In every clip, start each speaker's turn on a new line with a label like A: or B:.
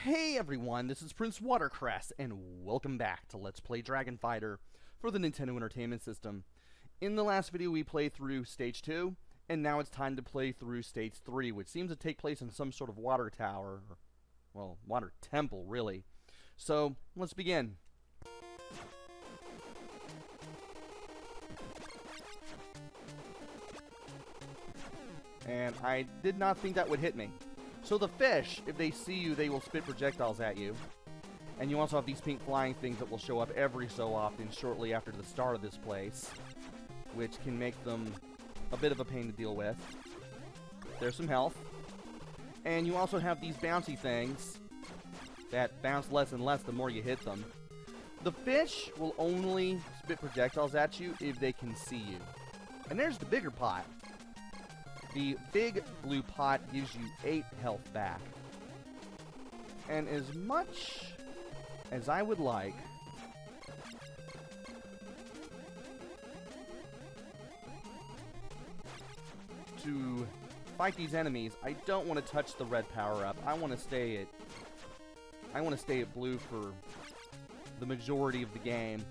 A: Hey everyone, this is PrinceWatercress, and welcome back to Let's Play Dragon Fighter for the Nintendo Entertainment System. In the last video we played through Stage 2, and now it's time to play through Stage 3, which seems to take place in some sort of water tower, or, well, water temple, really. So, let's begin. And I did not think that would hit me. So the fish, if they see you, they will spit projectiles at you. And you also have these pink flying things that will show up every so often shortly after the start of this place, which can make them a bit of a pain to deal with. There's some health. And you also have these bouncy things that bounce less and less the more you hit them. The fish will only spit projectiles at you if they can see you. And there's the bigger pot. The big blue pot gives you 8 health back. And as much as I would like to fight these enemies, I don't want to touch the red power-up. I want to stay at blue for the majority of the game.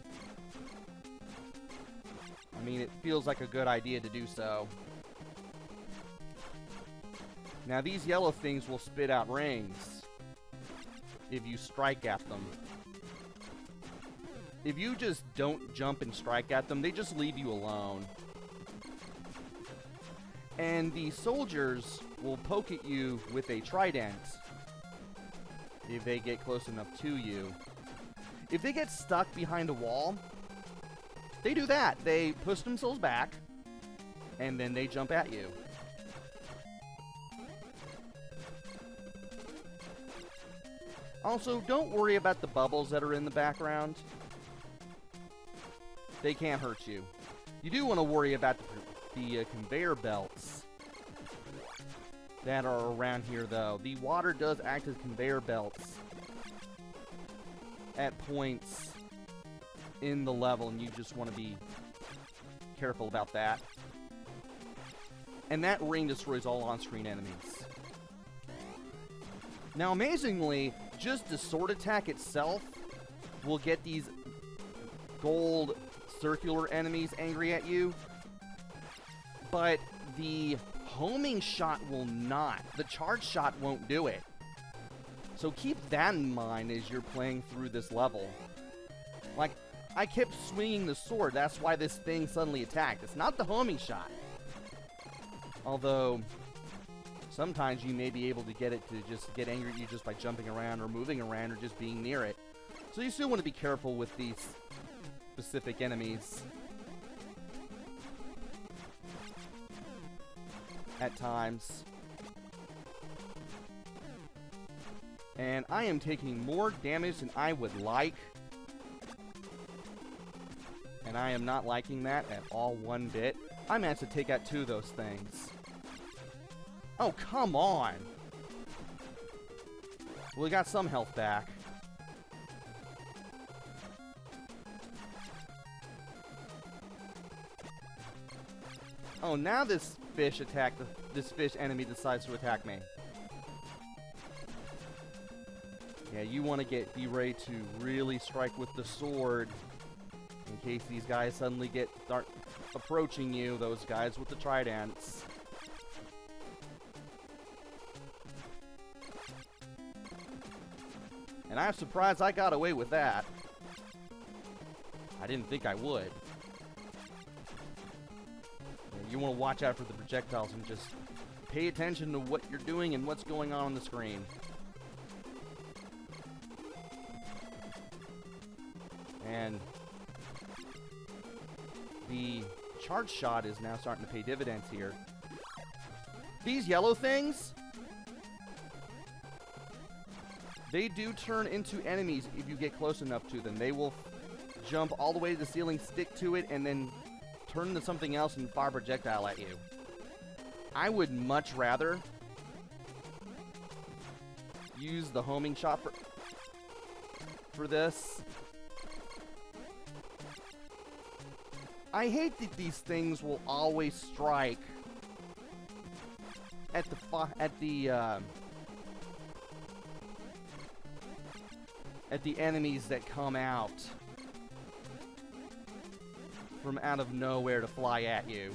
A: I mean, it feels like a good idea to do so. Now these yellow things will spit out rings if you strike at them. If you just don't jump and strike at them, they just leave you alone. And the soldiers will poke at you with a trident if they get close enough to you. If they get stuck behind a wall, they do that. They push themselves back, and then they jump at you. Also, don't worry about the bubbles that are in the background. They can't hurt you. You do want to worry about the conveyor belts that are around here, though. The water does act as conveyor belts at points in the level, and you just want to be careful about that. And that ring destroys all on-screen enemies. Now, amazingly, just the sword attack itself will get these gold circular enemies angry at you, but the homing shot will not. The charge shot won't do it. So keep that in mind as you're playing through this level. Like, I kept swinging the sword, that's why this thing suddenly attacked. It's not the homing shot. Although sometimes you may be able to get it to just get angry at you just by jumping around or moving around or just being near it. So you still want to be careful with these specific enemies at times. And I am taking more damage than I would like. And I am not liking that at all one bit. I managed to take out 2 of those things. Oh, come on! Well, we got some health back. Oh, now this fish enemy decides to attack me. Yeah, you want to be ready to really strike with the sword in case these guys suddenly start approaching you, those guys with the tridents. And I'm surprised I got away with that. I didn't think I would. You want to watch out for the projectiles and just pay attention to what you're doing and what's going on the screen. And the charge shot is now starting to pay dividends here. These yellow things, they do turn into enemies if you get close enough to them. They will jump all the way to the ceiling, stick to it, and then turn into something else and fire a projectile at you. I would much rather use the homing shot for this. I hate that these things will always strike at the at the enemies that come out from out of nowhere to fly at you.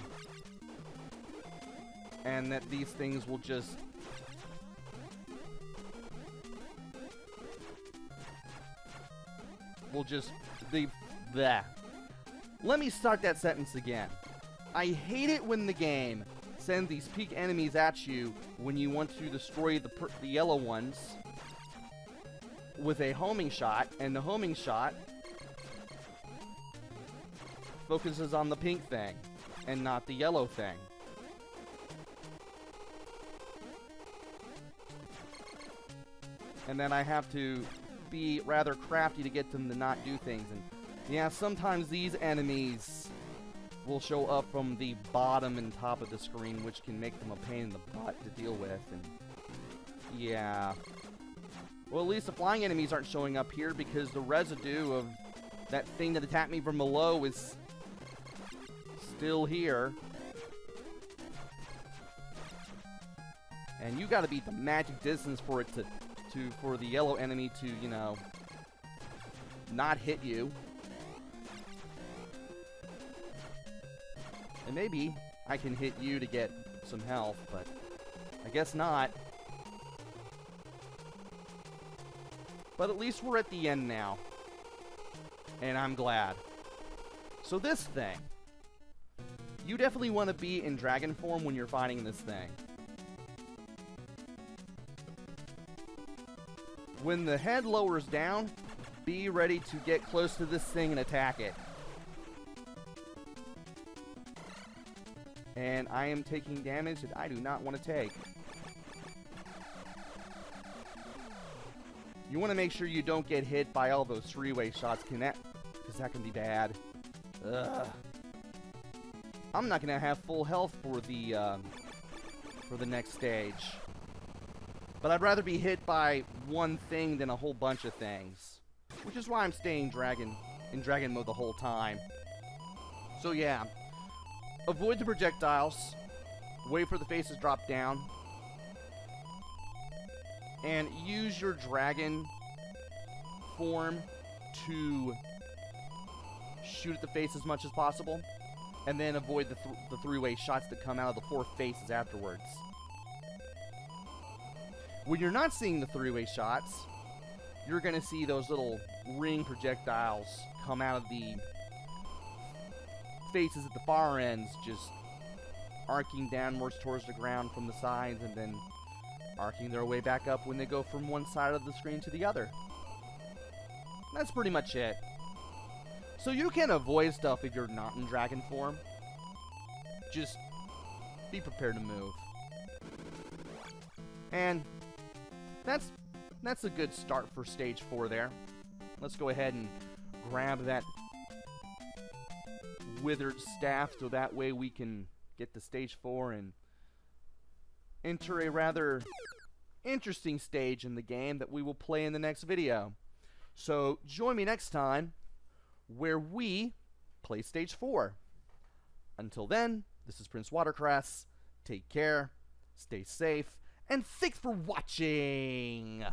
A: And that these things will just bleh. Let me start that sentence again. I hate it when the game sends these peak enemies at you when you want to destroy the yellow ones with a homing shot, and the homing shot focuses on the pink thing and not the yellow thing. And then I have to be rather crafty to get them to not do things. And yeah, sometimes these enemies will show up from the bottom and top of the screen, which can make them a pain in the butt to deal with. And yeah. Well, at least the flying enemies aren't showing up here because the residue of that thing that attacked me from below is still here. And you gotta beat the magic distance for it for the yellow enemy to, you know, not hit you. And maybe I can hit you to get some health, but I guess not. But at least we're at the end now. And I'm glad. So this thing. You definitely want to be in dragon form when you're fighting this thing. When the head lowers down, be ready to get close to this thing and attack it. And I am taking damage that I do not want to take. You want to make sure you don't get hit by all those three-way shots, because that can be bad. Ugh. I'm not going to have full health for the next stage. But I'd rather be hit by one thing than a whole bunch of things. Which is why I'm staying in dragon mode the whole time. So yeah. Avoid the projectiles. Wait for the faces to drop down. And use your dragon form to shoot at the face as much as possible. And then avoid the three-way shots that come out of the four faces afterwards. When you're not seeing the three-way shots, you're going to see those little ring projectiles come out of the faces at the far ends, just arcing downwards towards the ground from the sides, and then arcing their way back up when they go from one side of the screen to the other. That's pretty much it. So you can avoid stuff if you're not in dragon form. Just be prepared to move. And that's a good start for stage 4 there. Let's go ahead and grab that withered staff so that way we can get to stage 4 and enter a rather interesting stage in the game that we will play in the next video. So join me next time where we play stage 4. Until then, this is PrinceWatercress. Take care, stay safe, and thanks for watching!